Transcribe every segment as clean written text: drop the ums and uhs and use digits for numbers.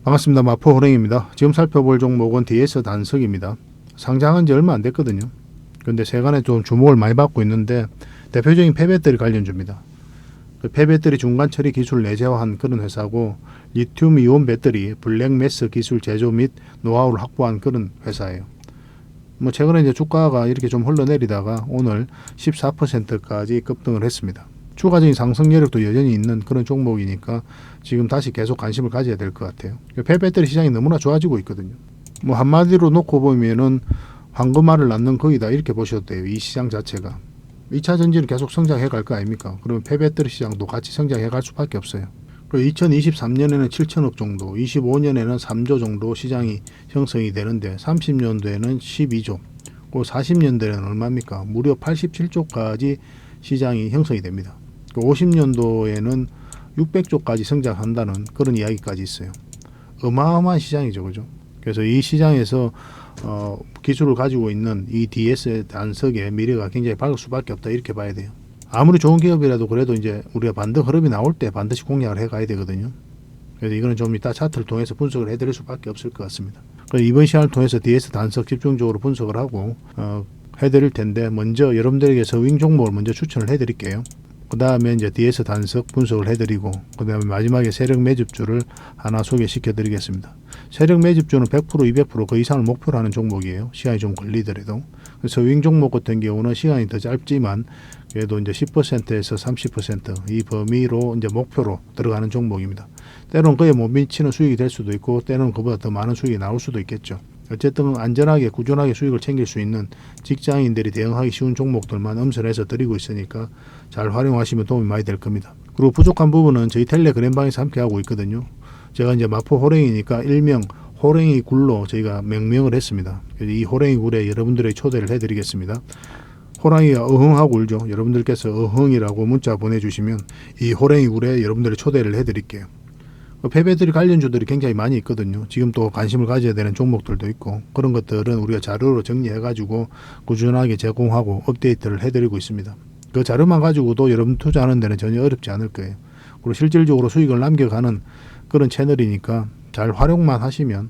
반갑습니다. 마포호랭입니다. 지금 살펴볼 종목은 DS 단석입니다. 상장한 지 얼마 안 됐거든요. 그런데 세간에 좀 주목을 많이 받고 있는데 대표적인 폐배터리 관련주입니다. 그 폐배터리 중간 처리 기술을 내재화한 그런 회사고 리튬 이온 배터리 블랙매스 기술 제조 및 노하우를 확보한 그런 회사예요. 최근에 이제 주가가 이렇게 좀 흘러내리다가 오늘 14%까지 급등을 했습니다. 추가적인 상승 여력도 여전히 있는 그런 종목이니까 지금 다시 계속 관심을 가져야 될 것 같아요. 폐배터리 시장이 너무나 좋아지고 있거든요. 한마디로 놓고 보면은 황금알을 낳는 거이다 이렇게 보셔도 돼요. 이 시장 자체가 2차 전지는 계속 성장해 갈 거 아닙니까? 그러면 폐배터리 시장도 같이 성장해 갈 수밖에 없어요. 그리고 2023년에는 7천억 정도, 25년에는 3조 정도 시장이 형성이 되는데 30년도에는 12조, 그 40년도에는 얼마입니까? 무려 87조까지 시장이 형성이 됩니다. 50년도에는 600조까지 성장한다는 그런 이야기까지 있어요. 어마어마한 시장이죠, 그죠? 그래서 이 시장에서 기술을 가지고 있는 이 DS 단석의 미래가 굉장히 밝을 수밖에 없다 이렇게 봐야 돼요. 아무리 좋은 기업이라도 그래도 이제 우리가 반등 흐름이 나올 때 반드시 공략을 해가야 되거든요. 그래서 이거는 좀 이따 차트를 통해서 분석을 해드릴 수밖에 없을 것 같습니다. 이번 시간을 통해서 DS 단석 집중적으로 분석을 하고 해드릴 텐데 먼저 여러분들에게 서윙 종목을 먼저 추천을 해드릴게요. 그 다음에 이제 DS 단석 분석을 해드리고 그 다음에 마지막에 세력 매집주를 하나 소개시켜 드리겠습니다. 세력 매집주는 100% 200% 그 이상을 목표로 하는 종목이에요. 시간이 좀 걸리더라도. 서윙 종목 같은 경우는 시간이 더 짧지만 그래도 이제 10%에서 30% 이 범위로 이제 목표로 들어가는 종목입니다. 때로는 그에 못 미치는 수익이 될 수도 있고 때로는 그보다 더 많은 수익이 나올 수도 있겠죠. 어쨌든 안전하게 꾸준하게 수익을 챙길 수 있는 직장인들이 대응하기 쉬운 종목들만 엄선해서 드리고 있으니까 잘 활용하시면 도움이 많이 될 겁니다. 그리고 부족한 부분은 저희 텔레그램방에서 함께 하고 있거든요. 제가 이제 마포 호랭이니까 일명 호랭이 굴로 저희가 명명을 했습니다. 이 호랭이 굴에 여러분들의 초대를 해드리겠습니다. 호랑이가 어흥하고 울죠. 여러분들께서 어흥이라고 문자 보내주시면 이 호랭이 굴에 여러분들의 초대를 해드릴게요. 폐배터리 관련주들이 굉장히 많이 있거든요. 지금 또 관심을 가져야 되는 종목들도 있고 그런 것들은 우리가 자료로 정리해가지고 꾸준하게 제공하고 업데이트를 해드리고 있습니다. 그 자료만 가지고도 여러분 투자하는 데는 전혀 어렵지 않을 거예요. 그리고 실질적으로 수익을 남겨가는 그런 채널이니까 잘 활용만 하시면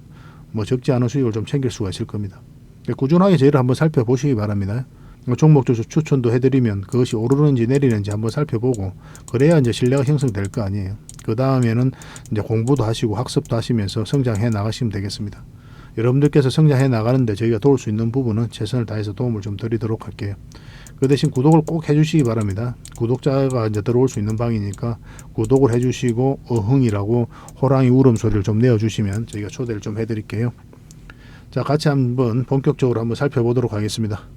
적지 않은 수익을 좀 챙길 수가 있을 겁니다. 꾸준하게 저희를 한번 살펴보시기 바랍니다. 종목주 추천도 해드리면 그것이 오르는지 내리는지 한번 살펴보고 그래야 이제 신뢰가 형성될 거 아니에요. 그 다음에는 이제 공부도 하시고 학습도 하시면서 성장해 나가시면 되겠습니다. 여러분들께서 성장해 나가는데 저희가 도울 수 있는 부분은 최선을 다해서 도움을 좀 드리도록 할게요. 그 대신 구독을 꼭 해주시기 바랍니다. 구독자가 이제 들어올 수 있는 방이니까 구독을 해주시고 어흥이라고 호랑이 울음소리를 좀 내어주시면 저희가 초대를 좀 해드릴게요. 자, 같이 한번 본격적으로 한번 살펴보도록 하겠습니다.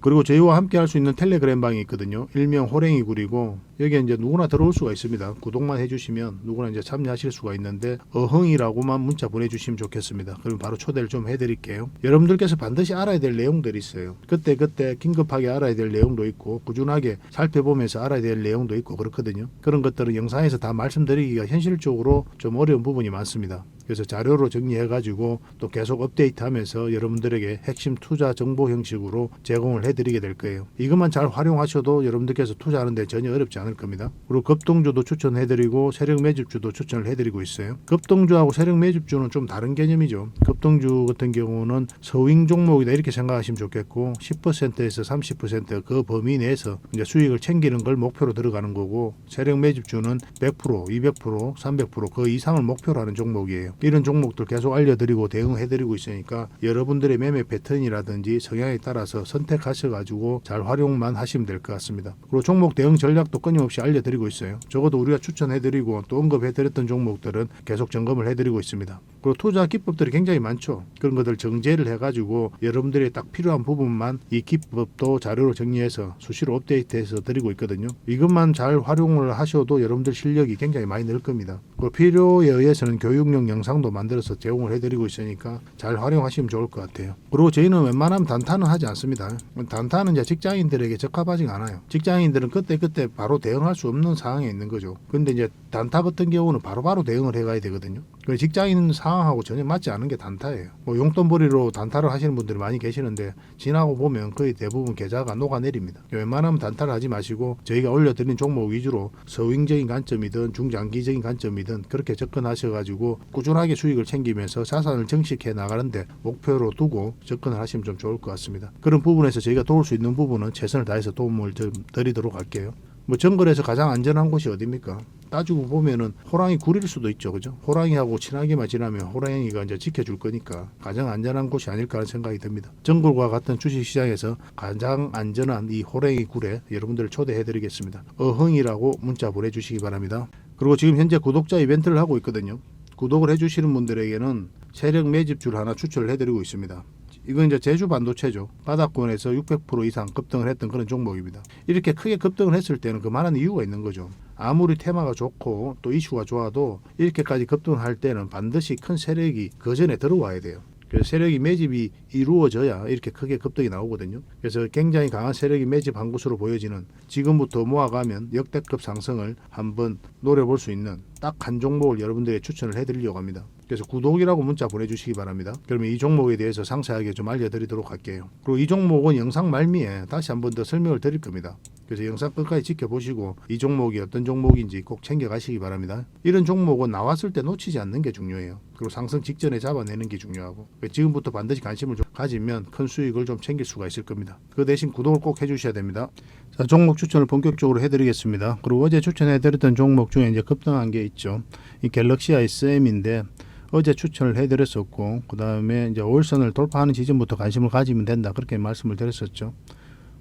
그리고 저희와 함께 할 수 있는 텔레그램 방이 있거든요. 일명 호랭이 굴이고 여기에 이제 누구나 들어올 수가 있습니다. 구독만 해주시면 누구나 이제 참여하실 수가 있는데 어흥이라고만 문자 보내주시면 좋겠습니다. 그럼 바로 초대를 좀 해드릴게요. 여러분들께서 반드시 알아야 될 내용들이 있어요. 그때 긴급하게 알아야 될 내용도 있고 꾸준하게 살펴보면서 알아야 될 내용도 있고 그렇거든요. 그런 것들은 영상에서 다 말씀드리기가 현실적으로 좀 어려운 부분이 많습니다. 그래서 자료로 정리해가지고 또 계속 업데이트하면서 여러분들에게 핵심 투자 정보 형식으로 제공을 해드리게 될 거예요. 이것만 잘 활용하셔도 여러분들께서 투자하는데 전혀 어렵지 않을 겁니다. 그리고 급등주도 추천해드리고 세력 매집주도 추천을 해드리고 있어요. 급등주하고 세력 매집주는 좀 다른 개념이죠. 급등주 같은 경우는 서윙 종목이다 이렇게 생각하시면 좋겠고 10%에서 30% 범위 내에서 이제 수익을 챙기는 걸 목표로 들어가는 거고 세력 매집주는 100%, 200%, 300%그 이상을 목표로 하는 종목이에요. 이런 종목들 계속 알려드리고 대응해드리고 있으니까 여러분들의 매매 패턴이라든지 성향에 따라서 선택하셔가지고 잘 활용만 하시면 될 것 같습니다. 그리고 종목 대응 전략도 끊임없이 알려드리고 있어요. 적어도 우리가 추천해드리고 또 언급해드렸던 종목들은 계속 점검을 해드리고 있습니다. 그리고 투자 기법들이 굉장히 많죠. 그런 것들 정제를 해가지고 여러분들이 딱 필요한 부분만 이 기법도 자료로 정리해서 수시로 업데이트해서 드리고 있거든요. 이것만 잘 활용을 하셔도 여러분들 실력이 굉장히 많이 늘 겁니다. 그리고 필요에 의해서는 교육용 영상도 만들어서 제공을 해드리고 있으니까 잘 활용하시면 좋을 것 같아요. 그리고 저희는 웬만하면 단타는 하지 않습니다. 단타는 이제 직장인들에게 적합하지 않아요. 직장인들은 그때 바로 대응할 수 없는 상황에 있는 거죠. 근데 이제 단타 같은 경우는 바로바로 대응을 해가야 되거든요. 직장인 상황하고 전혀 맞지 않은 게 단타예요. 용돈벌이로 단타를 하시는 분들이 많이 계시는데 지나고 보면 거의 대부분 계좌가 녹아내립니다. 웬만하면 단타를 하지 마시고 저희가 올려드린 종목 위주로 서윙적인 관점이든 중장기적인 관점이든 그렇게 접근하셔가지고 꾸준하게 꾸준하게 수익을 챙기면서 자산을 증식해 나가는데 목표로 두고 접근을 하시면 좀 좋을 것 같습니다. 그런 부분에서 저희가 도울 수 있는 부분은 최선을 다해서 도움을 좀 드리도록 할게요. 뭐 정글에서 가장 안전한 곳이 어디입니까? 따지고 보면은 호랑이 굴일 수도 있죠, 그죠? 호랑이하고 친하게만 지나면 호랑이가 이제 지켜줄 거니까 가장 안전한 곳이 아닐까 하는 생각이 듭니다. 정글과 같은 주식시장에서 가장 안전한 이 호랑이 굴에 여러분들을 초대해드리겠습니다. 어흥이라고 문자 보내주시기 바랍니다. 그리고 지금 현재 구독자 이벤트를 하고 있거든요. 구독을 해주시는 분들에게는 세력 매집줄 하나 추천을 해드리고 있습니다. 이건 이제 제주 반도체죠. 바닥권에서 600% 이상 급등을 했던 그런 종목입니다. 이렇게 크게 급등을 했을 때는 그만한 이유가 있는 거죠. 아무리 테마가 좋고 또 이슈가 좋아도 이렇게까지 급등할 때는 반드시 큰 세력이 그 전에 들어와야 돼요. 그래서 세력이 매집이 이루어져야 이렇게 크게 급등이 나오거든요. 그래서 굉장히 강한 세력이 매집한 것으로 보여지는, 지금부터 모아가면 역대급 상승을 한번 노려볼 수 있는 딱 한 종목을 여러분들에게 추천을 해드리려고 합니다. 그래서 구독이라고 문자 보내주시기 바랍니다. 그러면 이 종목에 대해서 상세하게 좀 알려드리도록 할게요. 그리고 이 종목은 영상 말미에 다시 한번 더 설명을 드릴 겁니다. 그래서 영상 끝까지 지켜보시고 이 종목이 어떤 종목인지 꼭 챙겨가시기 바랍니다. 이런 종목은 나왔을 때 놓치지 않는 게 중요해요. 그리고 상승 직전에 잡아내는 게 중요하고, 지금부터 반드시 관심을 좀 가지면 큰 수익을 좀 챙길 수가 있을 겁니다. 그 대신 구독을 꼭 해주셔야 됩니다. 자, 종목 추천을 본격적으로 해드리겠습니다. 그리고 어제 추천해드렸던 종목 중에 이제 급등한 게 있죠. 이 갤럭시 ISM인데 어제 추천을 해드렸었고, 그 다음에 이제 5일선을 돌파하는 지점부터 관심을 가지면 된다, 그렇게 말씀을 드렸었죠.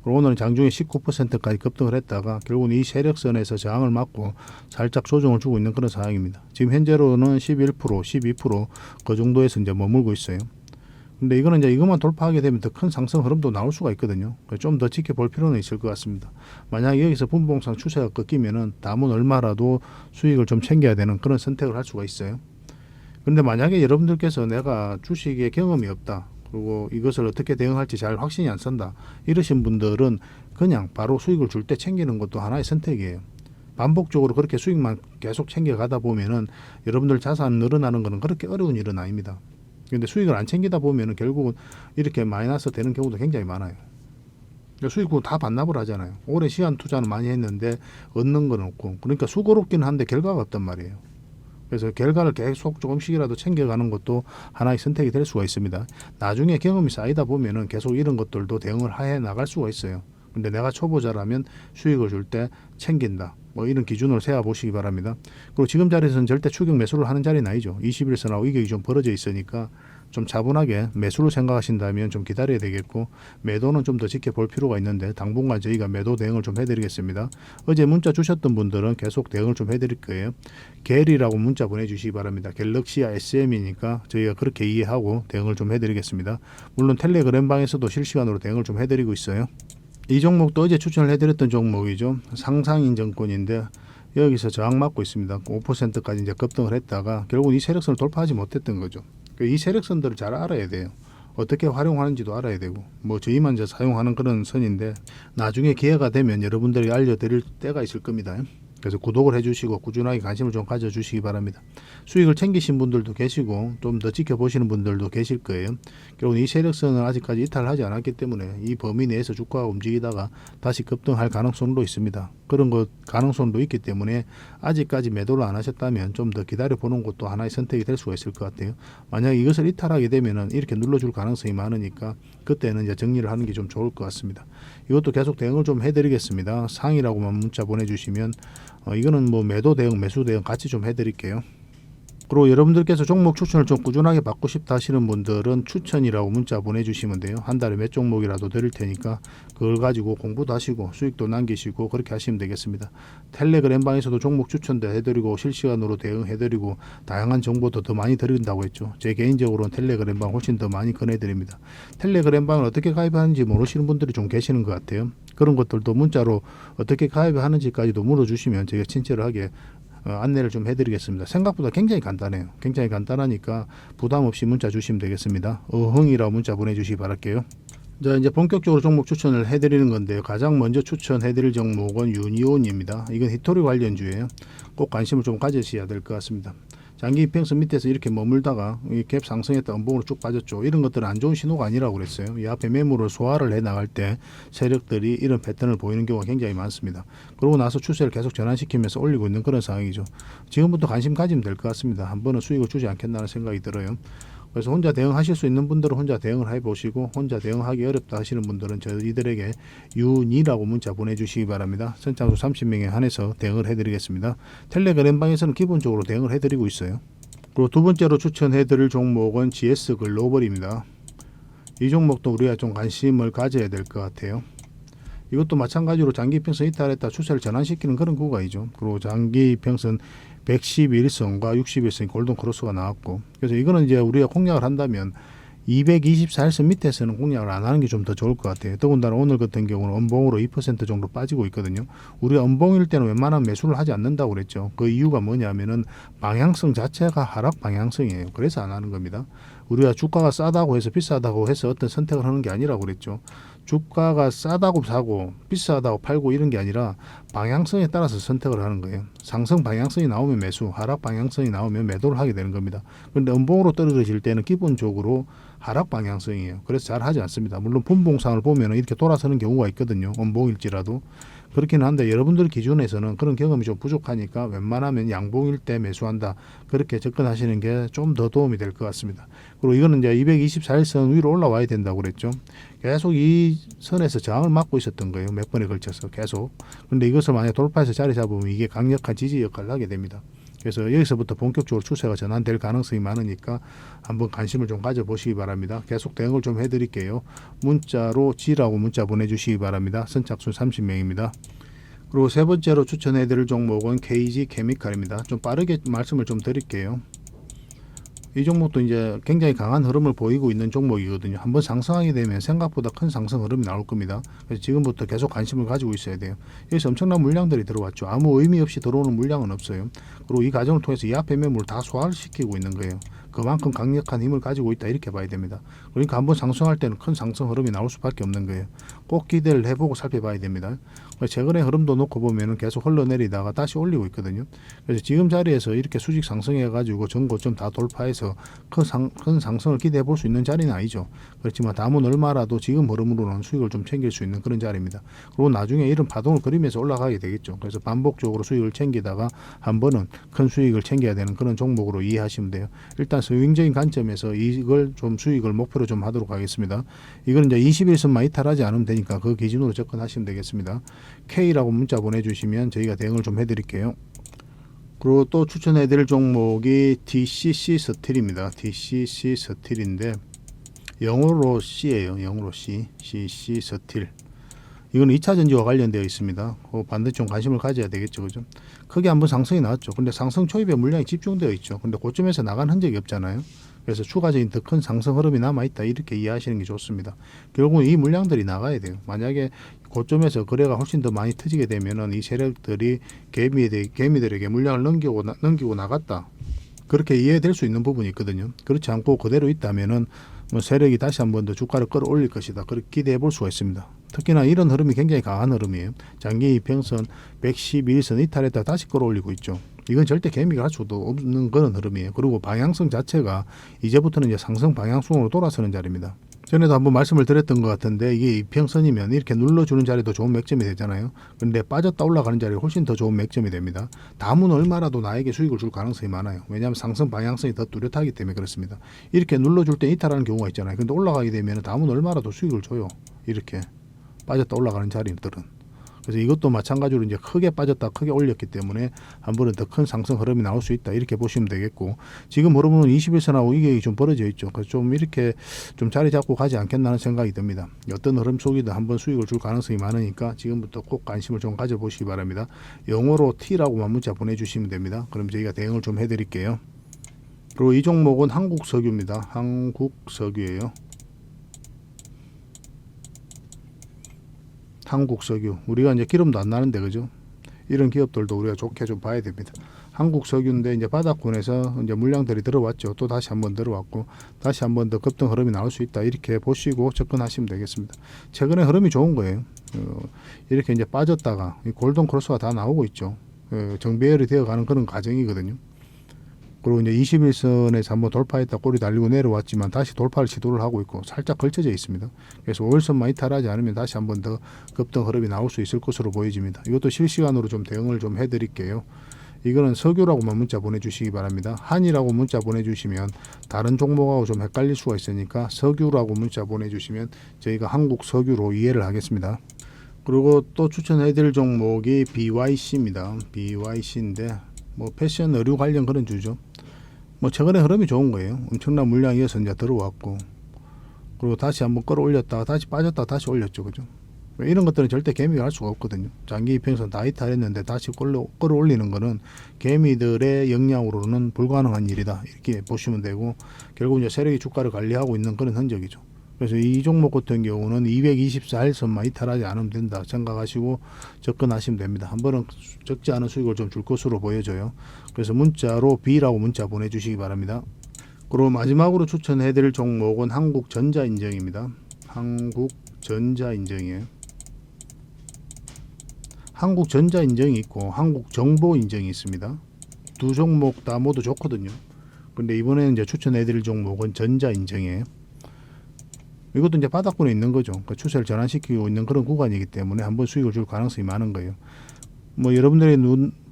그리고 오늘은 장중에 19%까지 급등을 했다가 결국은 이 세력선에서 저항을 맞고 살짝 조정을 주고 있는 그런 상황입니다. 지금 현재로는 11%, 12% 정도에서 이제 머물고 있어요. 근데 이거는 이제 이것만 돌파하게 되면 더 큰 상승 흐름도 나올 수가 있거든요. 좀 더 지켜볼 필요는 있을 것 같습니다. 만약에 여기서 분봉상 추세가 꺾이면은 남은 얼마라도 수익을 좀 챙겨야 되는 그런 선택을 할 수가 있어요. 근데 만약에 여러분들께서 내가 주식에 경험이 없다, 그리고 이것을 어떻게 대응할지 잘 확신이 안 선다, 이러신 분들은 그냥 바로 수익을 줄 때 챙기는 것도 하나의 선택이에요. 반복적으로 그렇게 수익만 계속 챙겨가다 보면은 여러분들 자산 늘어나는 것은 그렇게 어려운 일은 아닙니다. 근데 수익을 안 챙기다 보면은 결국은 이렇게 마이너스 되는 경우도 굉장히 많아요. 수익을 다 반납을 하잖아요. 오랜 시간 투자는 많이 했는데 얻는 건 없고, 그러니까 수고롭기는 한데 결과가 없단 말이에요. 그래서 결과를 계속 조금씩이라도 챙겨가는 것도 하나의 선택이 될 수가 있습니다. 나중에 경험이 쌓이다 보면은 계속 이런 것들도 대응을 해 나갈 수가 있어요. 근데 내가 초보자라면 수익을 줄 때 챙긴다, 뭐 이런 기준으로 세워 보시기 바랍니다. 그리고 지금 자리에서는 절대 추격 매수를 하는 자리는 아니죠. 21선하고 이격이 좀 벌어져 있으니까 좀 차분하게 매수를 생각하신다면 좀 기다려야 되겠고, 매도는 좀 더 지켜볼 필요가 있는데 당분간 저희가 매도 대응을 좀 해드리겠습니다. 어제 문자 주셨던 분들은 계속 대응을 좀 해드릴 거예요. 갤이라고 문자 보내주시기 바랍니다. 갤럭시아 SM이니까 저희가 그렇게 이해하고 대응을 좀 해드리겠습니다. 물론 텔레그램 방에서도 실시간으로 대응을 좀 해드리고 있어요. 이 종목도 어제 추천을 해드렸던 종목이죠. 상상인증권인데 여기서 저항 맞고 있습니다. 5%까지 이제 급등을 했다가 결국 이 세력선을 돌파하지 못했던 거죠. 이 세력선들을 잘 알아야 돼요. 어떻게 활용하는지도 알아야 되고, 뭐 저희만 이제 사용하는 그런 선인데 나중에 기회가 되면 여러분들이 알려드릴 때가 있을 겁니다. 그래서 구독을 해주시고 꾸준하게 관심을 좀 가져주시기 바랍니다. 수익을 챙기신 분들도 계시고 좀 더 지켜보시는 분들도 계실 거예요. 결국 이 세력선은 아직까지 이탈을 하지 않았기 때문에 이 범위 내에서 주가가 움직이다가 다시 급등할 가능성도 있습니다. 그런 것 가능성도 있기 때문에 아직까지 매도를 안 하셨다면 좀 더 기다려보는 것도 하나의 선택이 될 수가 있을 것 같아요. 만약에 이것을 이탈하게 되면은 이렇게 눌러줄 가능성이 많으니까 그때는 이제 정리를 하는 게 좀 좋을 것 같습니다. 이것도 계속 대응을 좀 해드리겠습니다. 상이라고만 문자 보내주시면 이거는 뭐 매도 대응, 매수 대응 같이 좀 해드릴게요. 그리고 여러분들께서 종목 추천을 좀 꾸준하게 받고 싶다 하시는 분들은 추천이라고 문자 보내주시면 돼요. 한 달에 몇 종목이라도 드릴 테니까 그걸 가지고 공부도 하시고 수익도 남기시고 그렇게 하시면 되겠습니다. 텔레그램 방에서도 종목 추천도 해드리고 실시간으로 대응해드리고 다양한 정보도 더 많이 드린다고 했죠. 제 개인적으로는 텔레그램 방 훨씬 더 많이 권해드립니다. 텔레그램 방을 어떻게 가입하는지 모르시는 분들이 좀 계시는 것 같아요. 그런 것들도 문자로 어떻게 가입하는지까지도 물어주시면 제가 친절하게 안내를 좀 해드리겠습니다. 생각보다 굉장히 간단해요. 굉장히 간단하니까 부담 없이 문자 주시면 되겠습니다. 어흥이라고 문자 보내주시기 바랄게요. 자, 이제 본격적으로 종목 추천을 해드리는 건데요. 가장 먼저 추천해드릴 종목은 유니온입니다. 이건 히토리 관련주예요. 꼭 관심을 좀 가지셔야 될 것 같습니다. 자, 장기 이평선 밑에서 이렇게 머물다가 이 갭 상승했다 음봉으로 쭉 빠졌죠. 이런 것들은 안 좋은 신호가 아니라고 그랬어요. 이 앞에 매물을 소화를 해 나갈 때 세력들이 이런 패턴을 보이는 경우가 굉장히 많습니다. 그러고 나서 추세를 계속 전환시키면서 올리고 있는 그런 상황이죠. 지금부터 관심 가지면 될 것 같습니다. 한 번은 수익을 주지 않겠나는 생각이 들어요. 그래서 혼자 대응하실 수 있는 분들은 혼자 대응을 해보시고, 혼자 대응하기 어렵다 하시는 분들은 저희들에게 윤이라고 문자 보내주시기 바랍니다. 선착순 30명에 한해서 대응을 해드리겠습니다. 텔레그램방에서는 기본적으로 대응을 해드리고 있어요. 그리고 두 번째로 추천해드릴 종목은 GS 글로벌입니다. 이 종목도 우리가 좀 관심을 가져야 될 것 같아요. 이것도 마찬가지로 장기 이평선 이탈했다 추세를 전환시키는 그런 구간이죠. 그리고 장기 이평선 111선과 61선 골든 크로스가 나왔고, 그래서 이거는 이제 우리가 공략을 한다면 224일선 밑에서는 공략을 안 하는 게 좀 더 좋을 것 같아요. 더군다나 오늘 같은 경우는 음봉으로 2% 정도 빠지고 있거든요. 우리가 음봉일 때는 웬만하면 매수를 하지 않는다고 그랬죠. 그 이유가 뭐냐면은 방향성 자체가 하락 방향성이에요. 그래서 안 하는 겁니다. 우리가 주가가 싸다고 해서 비싸다고 해서 어떤 선택을 하는 게 아니라고 그랬죠. 주가가 싸다고 사고 비싸다고 팔고 이런 게 아니라 방향성에 따라서 선택을 하는 거예요. 상승 방향성이 나오면 매수, 하락 방향성이 나오면 매도를 하게 되는 겁니다. 그런데 음봉으로 떨어질 때는 기본적으로 하락 방향성이에요. 그래서 잘 하지 않습니다. 물론 분봉상을 보면 이렇게 돌아서는 경우가 있거든요. 음봉일지라도. 그렇긴 한데 여러분들 기준에서는 그런 경험이 좀 부족하니까 웬만하면 양봉일 때 매수한다. 그렇게 접근하시는 게 좀 더 도움이 될 것 같습니다. 그리고 이거는 이제 224일선 위로 올라와야 된다고 그랬죠. 계속 이 선에서 저항을 막고 있었던 거예요. 몇 번에 걸쳐서 계속. 그런데 이것을 만약 돌파해서 자리 잡으면 이게 강력한 지지 역할을 하게 됩니다. 그래서 여기서부터 본격적으로 추세가 전환될 가능성이 많으니까 한번 관심을 좀 가져보시기 바랍니다. 계속 대응을 좀 해드릴게요. 문자로 G라고 문자 보내주시기 바랍니다. 선착순 30명입니다. 그리고 세 번째로 추천해드릴 종목은 KG 케미칼입니다. 좀 빠르게 말씀을 좀 드릴게요. 이 종목도 이제 굉장히 강한 흐름을 보이고 있는 종목이거든요. 한번 상승하게 되면 생각보다 큰 상승 흐름이 나올 겁니다. 그래서 지금부터 계속 관심을 가지고 있어야 돼요. 여기서 엄청난 물량들이 들어왔죠. 아무 의미 없이 들어오는 물량은 없어요. 그리고 이 과정을 통해서 이 앞에 매물을 다 소화를 시키고 있는 거예요. 그만큼 강력한 힘을 가지고 있다 이렇게 봐야 됩니다. 그러니까 한번 상승할 때는 큰 상승 흐름이 나올 수밖에 없는 거예요. 꼭 기대를 해보고 살펴봐야 됩니다. 최근에 흐름도 놓고 보면은 계속 흘러내리다가 다시 올리고 있거든요. 그래서 지금 자리에서 이렇게 수직 상승해가지고 전고점 다 돌파해서 큰 상승을 기대해 볼 수 있는 자리는 아니죠. 그렇지만 남은 얼마라도 지금 흐름으로는 수익을 좀 챙길 수 있는 그런 자리입니다. 그리고 나중에 이런 파동을 그리면서 올라가게 되겠죠. 그래서 반복적으로 수익을 챙기다가 한 번은 큰 수익을 챙겨야 되는 그런 종목으로 이해하시면 돼요. 일단 스윙적인 관점에서 이걸 좀 수익을 목표로 좀 하도록 하겠습니다. 이건 이제 21선만 이탈하지 않으면 되니까 그 기준으로 접근하시면 되겠습니다. K라고 문자 보내주시면 저희가 대응을 좀 해드릴게요. 그리고 또 추천해드릴 종목이 DCC 스틸입니다. DCC 스틸인데 영어로 C예요. 영어로 C, CC 스틸. 이건 2차 전지와 관련되어 있습니다. 반드시 좀 관심을 가져야 되겠죠. 그죠? 크게 한번 상승이 나왔죠. 근데 상승 초입에 물량이 집중되어 있죠. 근데 고점에서 나간 흔적이 없잖아요. 그래서 추가적인 더 큰 상승 흐름이 남아있다. 이렇게 이해하시는 게 좋습니다. 결국은 이 물량들이 나가야 돼요. 만약에 고점에서 거래가 훨씬 더 많이 터지게 되면은 이 세력들이 개미들에게 물량을 넘기고 나갔다. 그렇게 이해될 수 있는 부분이 있거든요. 그렇지 않고 그대로 있다면은 뭐 세력이 다시 한 번 더 주가를 끌어올릴 것이다. 그렇게 기대해 볼 수가 있습니다. 특히나 이런 흐름이 굉장히 강한 흐름이에요. 장기 이평선 111선 이탈했다 다시 끌어올리고 있죠. 이건 절대 개미가 할 수도 없는 그런 흐름이에요. 그리고 방향성 자체가 이제부터는 이제 상승 방향성으로 돌아서는 자리입니다. 전에도 한번 말씀을 드렸던 것 같은데 이게 이평선이면 이렇게 눌러주는 자리도 좋은 맥점이 되잖아요. 근데 빠졌다 올라가는 자리가 훨씬 더 좋은 맥점이 됩니다. 다음은 얼마라도 나에게 수익을 줄 가능성이 많아요. 왜냐하면 상승 방향성이 더 뚜렷하기 때문에 그렇습니다. 이렇게 눌러줄 때 이탈하는 경우가 있잖아요. 근데 올라가게 되면 다음은 얼마라도 수익을 줘요. 이렇게 빠졌다 올라가는 자리들은. 그래서 이것도 마찬가지로 이제 크게 빠졌다 크게 올렸기 때문에 한 번은 더 큰 상승 흐름이 나올 수 있다 이렇게 보시면 되겠고, 지금 흐름은 21선하고 이게 좀 벌어져 있죠. 그래서 좀 이렇게 좀 자리 잡고 가지 않겠나는 생각이 듭니다. 어떤 흐름 속이든 한번 수익을 줄 가능성이 많으니까 지금부터 꼭 관심을 좀 가져보시기 바랍니다. 영어로 T라고만 문자 보내주시면 됩니다. 그럼 저희가 대응을 좀 해드릴게요. 그리고 이 종목은 한국석유입니다. 한국석유예요. 한국석유, 우리가 이제 기름도 안 나는데 그죠? 이런 기업들도 우리가 좋게 좀 봐야 됩니다. 한국석유인데 이제 바닥권에서 이제 물량들이 들어왔죠. 또 다시 한번 들어왔고 다시 한번 더 급등 흐름이 나올 수 있다 이렇게 보시고 접근하시면 되겠습니다. 최근에 흐름이 좋은 거예요. 이렇게 이제 빠졌다가 이 골든 크로스가 다 나오고 있죠. 정배열이 되어가는 그런 과정이거든요. 그리고 이제 21선에서 한번 돌파했다 꼬리 달리고 내려왔지만 다시 돌파를 시도를 하고 있고 살짝 걸쳐져 있습니다. 그래서 5일선만 이탈하지 않으면 다시 한번 더 급등 흐름이 나올 수 있을 것으로 보여집니다. 이것도 실시간으로 좀 대응을 좀 해드릴게요. 이거는 석유라고만 문자 보내주시기 바랍니다. 한이라고 문자 보내주시면 다른 종목하고 좀 헷갈릴 수가 있으니까 석유라고 문자 보내주시면 저희가 한국 석유로 이해를 하겠습니다. 그리고 또 추천해드릴 종목이 BYC입니다. BYC인데 뭐 패션 의류 관련 그런 주죠. 뭐 최근에 흐름이 좋은 거예요. 엄청난 물량이 이어서 이제 들어왔고, 그리고 다시 한번 끌어올렸다가 다시 빠졌다가 다시 올렸죠, 그죠? 이런 것들은 절대 개미가 할 수가 없거든요. 장기 이평선 다 이탈했는데 다시 끌어올리는 거는 개미들의 역량으로는 불가능한 일이다, 이렇게 보시면 되고, 결국 이제 세력이 주가를 관리하고 있는 그런 흔적이죠. 그래서 이 종목 같은 경우는 224일선만 이탈하지 않으면 된다 생각하시고 접근하시면 됩니다. 한 번은 적지 않은 수익을 좀 줄 것으로 보여져요. 그래서 문자로 B라고 문자 보내주시기 바랍니다. 그리고 마지막으로 추천해드릴 종목은 한국전자인정입니다. 한국전자인정이에요. 한국전자인정이 있고 한국정보인정이 있습니다. 두 종목 다 모두 좋거든요. 근데 이번에는 이제 추천해드릴 종목은 전자인정이에요. 이것도 이제 바닥권에 있는 거죠. 그러니까 추세를 전환시키고 있는 그런 구간이기 때문에 한번 수익을 줄 가능성이 많은 거예요. 뭐 여러분들이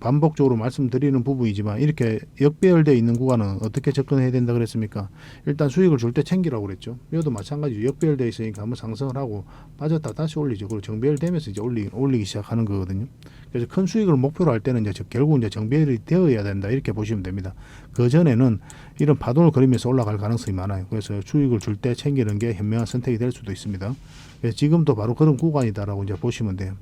반복적으로 말씀드리는 부분이지만 이렇게 역배열되어 있는 구간은 어떻게 접근해야 된다 그랬습니까? 일단 수익을 줄 때 챙기라고 그랬죠. 이것도 마찬가지로 역배열되어 있으니까 한번 상승을 하고 빠졌다 다시 올리죠. 그리고 정배열되면서 이제 올리기 시작하는 거거든요. 그래서 큰 수익을 목표로 할 때는 이제 결국 이제 정배열이 되어야 된다, 이렇게 보시면 됩니다. 그 전에는 이런 파동을 그리면서 올라갈 가능성이 많아요. 그래서 수익을 줄 때 챙기는 게 현명한 선택이 될 수도 있습니다. 그래서 지금도 바로 그런 구간이다라고 이제 보시면 돼요.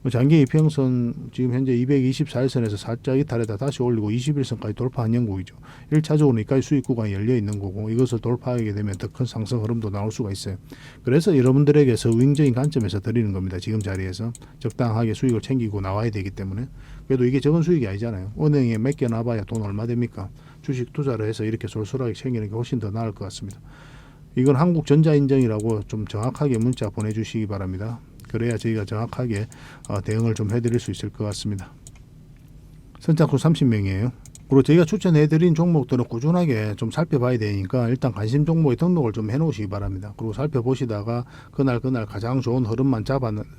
장기 이평선 지금 현재 224일선에서 살짝 이탈해다 다시 올리고 21선까지 돌파한 형국이죠. 1차적으로 이까지 수익 구간이 열려 있는 거고, 이것을 돌파하게 되면 더 큰 상승 흐름도 나올 수가 있어요. 그래서 여러분들에게 서윙적인 관점에서 드리는 겁니다. 지금 자리에서 적당하게 수익을 챙기고 나와야 되기 때문에. 그래도 이게 적은 수익이 아니잖아요. 은행에 맡겨놔봐야 돈 얼마 됩니까? 주식 투자를 해서 이렇게 솔솔하게 챙기는 게 훨씬 더 나을 것 같습니다. 이건 한국전자인정이라고 좀 정확하게 문자 보내주시기 바랍니다. 그래야 저희가 정확하게 대응을 좀 해드릴 수 있을 것 같습니다. 선착순 30명이에요. 그리고 저희가 추천해드린 종목들은 꾸준하게 좀 살펴봐야 되니까 일단 관심 종목에 등록을 좀 해놓으시기 바랍니다. 그리고 살펴보시다가 그날 가장 좋은 흐름만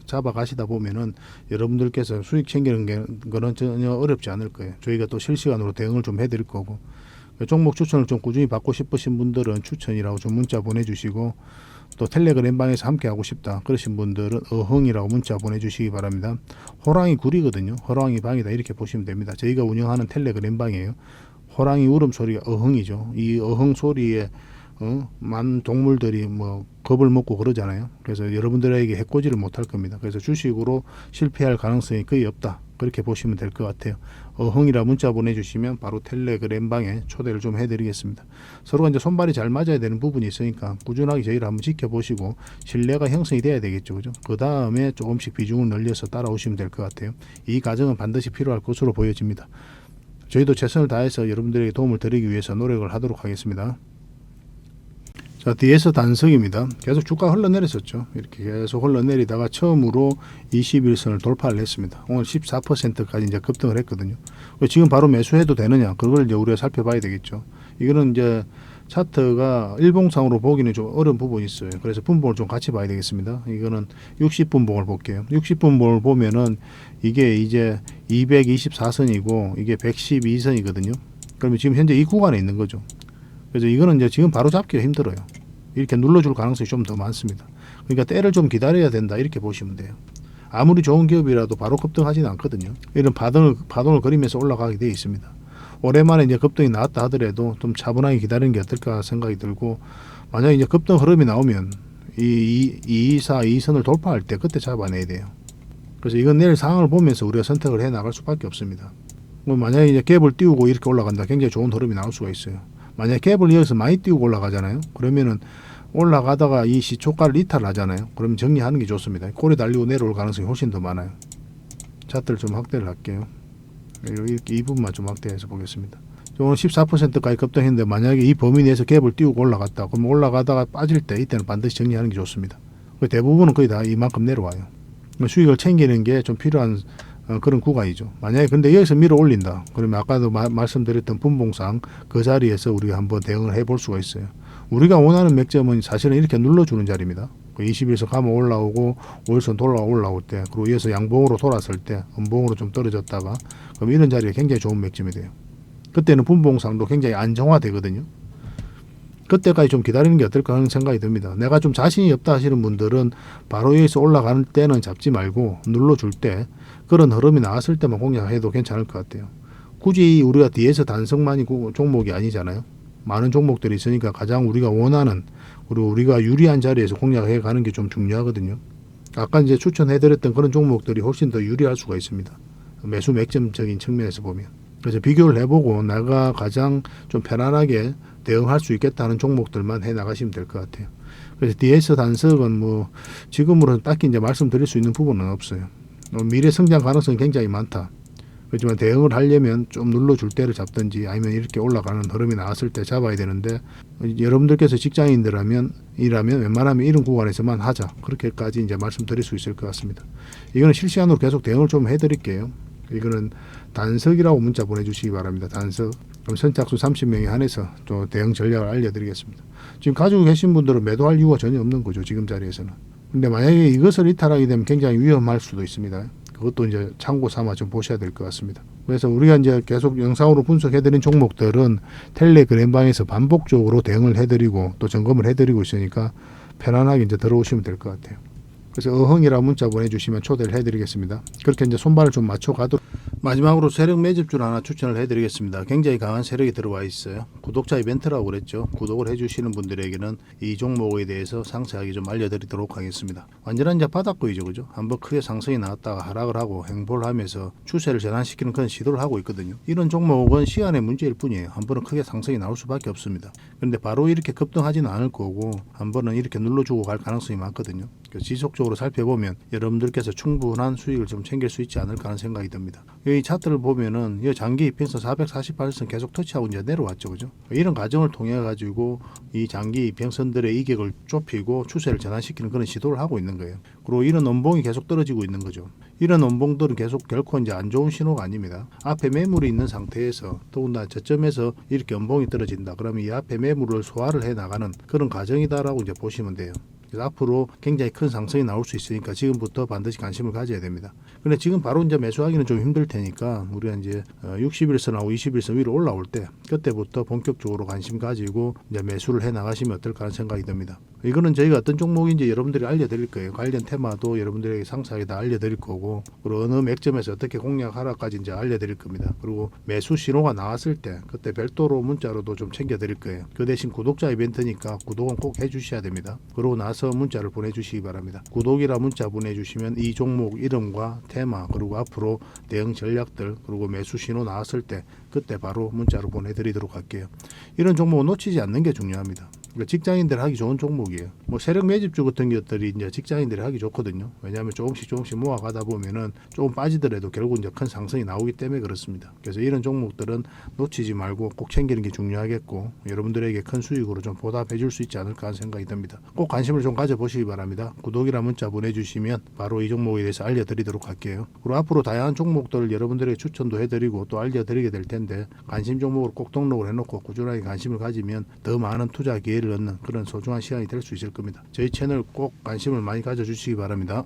잡아가시다 보면은 여러분들께서 수익 챙기는 거는 전혀 어렵지 않을 거예요. 저희가 또 실시간으로 대응을 좀 해드릴 거고, 종목 추천을 좀 꾸준히 받고 싶으신 분들은 추천이라고 좀 문자 보내주시고, 또 텔레그램 방에서 함께 하고 싶다 그러신 분들은 어흥이라고 문자 보내주시기 바랍니다. 호랑이 굴이거든요. 호랑이 방이다, 이렇게 보시면 됩니다. 저희가 운영하는 텔레그램 방이에요. 호랑이 울음소리가 어흥이죠. 이 어흥 소리에 많은 동물들이 뭐 겁을 먹고 그러잖아요. 그래서 여러분들에게 해코지를 못할 겁니다. 그래서 주식으로 실패할 가능성이 거의 없다, 그렇게 보시면 될 것 같아요. 어흥이라 문자 보내주시면 바로 텔레그램 방에 초대를 좀 해드리겠습니다. 서로가 이제 손발이 잘 맞아야 되는 부분이 있으니까 꾸준하게 저희를 한번 지켜보시고 신뢰가 형성이 돼야 되겠죠, 그죠? 그 다음에 조금씩 비중을 늘려서 따라오시면 될 것 같아요. 이 과정은 반드시 필요할 것으로 보여집니다. 저희도 최선을 다해서 여러분들에게 도움을 드리기 위해서 노력을 하도록 하겠습니다. 자, DS 단석입니다. 계속 주가 흘러내렸었죠. 이렇게 계속 흘러내리다가 처음으로 21선을 돌파를 했습니다. 오늘 14%까지 이제 급등을 했거든요. 지금 바로 매수해도 되느냐? 그걸 이제 우리가 살펴봐야 되겠죠. 이거는 이제 차트가 일봉상으로 보기는 좀 어려운 부분이 있어요. 그래서 분봉을 좀 같이 봐야 되겠습니다. 이거는 60분봉을 볼게요. 60분봉을 보면은 이게 이제 224선이고 이게 112선이거든요. 그러면 지금 현재 이 구간에 있는 거죠. 그래서 이거는 이제 지금 바로 잡기가 힘들어요. 이렇게 눌러줄 가능성이 좀 더 많습니다. 그러니까 때를 좀 기다려야 된다, 이렇게 보시면 돼요. 아무리 좋은 기업이라도 바로 급등하지는 않거든요. 이런 파동을 그리면서 올라가게 되어 있습니다. 오랜만에 이제 급등이 나왔다 하더라도 좀 차분하게 기다리는 게 어떨까 생각이 들고, 만약에 이제 급등 흐름이 나오면 이 2선을 돌파할 때 그때 잡아내야 돼요. 그래서 이건 내일 상황을 보면서 우리가 선택을 해 나갈 수밖에 없습니다. 만약에 이제 갭을 띄우고 이렇게 올라간다, 굉장히 좋은 흐름이 나올 수가 있어요. 만약에 갭을 이어서 많이 띄우고 올라가잖아요. 그러면은 올라가다가 이 시초가를 이탈하잖아요. 그러면 정리하는 게 좋습니다. 꼬리 달리고 내려올 가능성이 훨씬 더 많아요. 차트를 좀 확대를 할게요. 이렇게 이 부분만 좀 확대해서 보겠습니다. 오늘 14%까지 급등했는데 만약에 이 범위 내에서 갭을 띄우고 올라갔다, 그럼 올라가다가 빠질 때 이때는 반드시 정리하는 게 좋습니다. 대부분은 거의 다 이만큼 내려와요. 수익을 챙기는 게 좀 필요한 그런 구간이죠. 만약에 근데 여기서 밀어 올린다. 그러면 아까도 말씀드렸던 분봉상 그 자리에서 우리가 한번 대응을 해볼 수가 있어요. 우리가 원하는 맥점은 사실은 이렇게 눌러주는 자리입니다. 20에서 가면 올라오고 5일선 올라올 때, 그리고 이어서 양봉으로 돌았을 때 음봉으로 좀 떨어졌다가, 그럼 이런 자리가 굉장히 좋은 맥점이 돼요. 그때는 분봉상도 굉장히 안정화되거든요. 그때까지 좀 기다리는 게 어떨까 하는 생각이 듭니다. 내가 좀 자신이 없다 하시는 분들은 바로 여기서 올라가는 때는 잡지 말고 눌러줄 때, 그런 흐름이 나왔을 때만 공략해도 괜찮을 것 같아요. 굳이 우리가 뒤에서 단성만이 종목이 아니잖아요. 많은 종목들이 있으니까 가장 우리가 원하는, 그리고 우리가 유리한 자리에서 공략해 가는 게 좀 중요하거든요. 아까 이제 추천해드렸던 그런 종목들이 훨씬 더 유리할 수가 있습니다. 매수 맥점적인 측면에서 보면. 그래서 비교를 해보고 내가 가장 좀 편안하게 대응할 수 있겠다는 종목들만 해 나가시면 될 것 같아요. 그래서 DS 단석은 뭐 지금으로는 딱히 이제 말씀드릴 수 있는 부분은 없어요. 미래 성장 가능성이 굉장히 많다. 그렇지만 대응을 하려면 좀 눌러줄 때를 잡든지 아니면 이렇게 올라가는 흐름이 나왔을 때 잡아야 되는데, 여러분들께서 직장인들이라면 웬만하면 이런 구간에서만 하자, 그렇게까지 이제 말씀드릴 수 있을 것 같습니다. 이거는 실시간으로 계속 대응을 좀 해드릴게요. 이거는 단석이라고 문자 보내주시기 바랍니다. 단석. 그럼 선착수 30명에 한해서 또 대응 전략을 알려드리겠습니다. 지금 가지고 계신 분들은 매도할 이유가 전혀 없는 거죠, 지금 자리에서는. 근데 만약에 이것을 이탈하게 되면 굉장히 위험할 수도 있습니다. 그것도 이제 참고 삼아 좀 보셔야 될 것 같습니다. 그래서 우리가 이제 계속 영상으로 분석해드린 종목들은 텔레그램방에서 반복적으로 대응을 해드리고 또 점검을 해드리고 있으니까 편안하게 이제 들어오시면 될 것 같아요. 그래서 어흥이라고 문자 보내주시면 초대를 해드리겠습니다. 그렇게 이제 손발을 좀 맞춰가도록. 마지막으로 세력 매집줄 하나 추천을 해드리겠습니다. 굉장히 강한 세력이 들어와 있어요. 구독자 이벤트라고 그랬죠. 구독을 해주시는 분들에게는 이 종목에 대해서 상세하게 좀 알려드리도록 하겠습니다. 완전한 이제 바닥구이죠, 그죠? 한번 크게 상승이 나왔다가 하락을 하고 횡보를 하면서 추세를 전환시키는 그런 시도를 하고 있거든요. 이런 종목은 시간의 문제일 뿐이에요. 한 번은 크게 상승이 나올 수밖에 없습니다. 그런데 바로 이렇게 급등하지는 않을 거고 한 번은 이렇게 눌러주고 갈 가능성이 많거든요. 지속적으로 살펴보면 여러분들께서 충분한 수익을 좀 챙길 수 있지 않을까 하는 생각이 듭니다. 이 차트를 보면은 이 장기 이평선 448선 계속 터치하고 이제 내려왔죠, 그죠? 이런 과정을 통해 가지고 이 장기 이평선들의 이격을 좁히고 추세를 전환시키는 그런 시도를 하고 있는 거예요. 그리고 이런 원봉이 계속 떨어지고 있는 거죠. 이런 원봉들은 계속 결코 이제 안 좋은 신호가 아닙니다. 앞에 매물이 있는 상태에서 더군다나 저점에서 이렇게 원봉이 떨어진다. 그러면 이 앞에 매물을 소화를 해 나가는 그런 과정이다라고 이제 보시면 돼요. 그래서 앞으로 굉장히 큰 상승이 나올 수 있으니까 지금부터 반드시 관심을 가져야 됩니다. 근데 지금 바로 이제 매수하기는 좀 힘들 테니까 우리가 이제 60일선하고 20일선 위로 올라올 때 그때부터 본격적으로 관심 가지고 이제 매수를 해 나가시면 어떨까 하는 생각이 듭니다. 이거는 저희가 어떤 종목인지 여러분들이 알려드릴 거예요. 관련 테마도 여러분들에게 상세하게 다 알려드릴 거고, 그리고 어느 맥점에서 어떻게 공략하라까지 이제 알려드릴 겁니다. 그리고 매수 신호가 나왔을 때 그때 별도로 문자로도 좀 챙겨드릴 거예요. 그 대신 구독자 이벤트니까 구독은 꼭 해주셔야 됩니다. 그러고 나서 문자를 보내주시기 바랍니다. 구독이라 문자 보내주시면 이 종목 이름과 테마, 그리고 앞으로 대응 전략들, 그리고 매수 신호 나왔을 때 그때 바로 문자로 보내드리도록 할게요. 이런 종목은 놓치지 않는 게 중요합니다. 직장인들 하기 좋은 종목이에요. 뭐 세력 매집주 같은 것들이 이제 직장인들이 하기 좋거든요. 왜냐하면 조금씩 모아가다 보면은 조금 빠지더라도 결국 이제 큰 상승이 나오기 때문에 그렇습니다. 그래서 이런 종목들은 놓치지 말고 꼭 챙기는 게 중요하겠고, 여러분들에게 큰 수익으로 좀 보답해 줄 수 있지 않을까 하는 생각이 듭니다. 꼭 관심을 좀 가져보시기 바랍니다. 구독이라 문자 보내주시면 바로 이 종목에 대해서 알려드리도록 할게요. 그리고 앞으로 다양한 종목들을 여러분들에게 추천도 해드리고 또 알려드리게 될 텐데, 관심 종목으로 꼭 등록을 해놓고 꾸준하게 관심을 가지면 더 많은 투자 기회를 얻는 그런 소중한 시간이 될 수 있을 겁니다. 저희 채널 꼭 관심을 많이 가져주시기 바랍니다.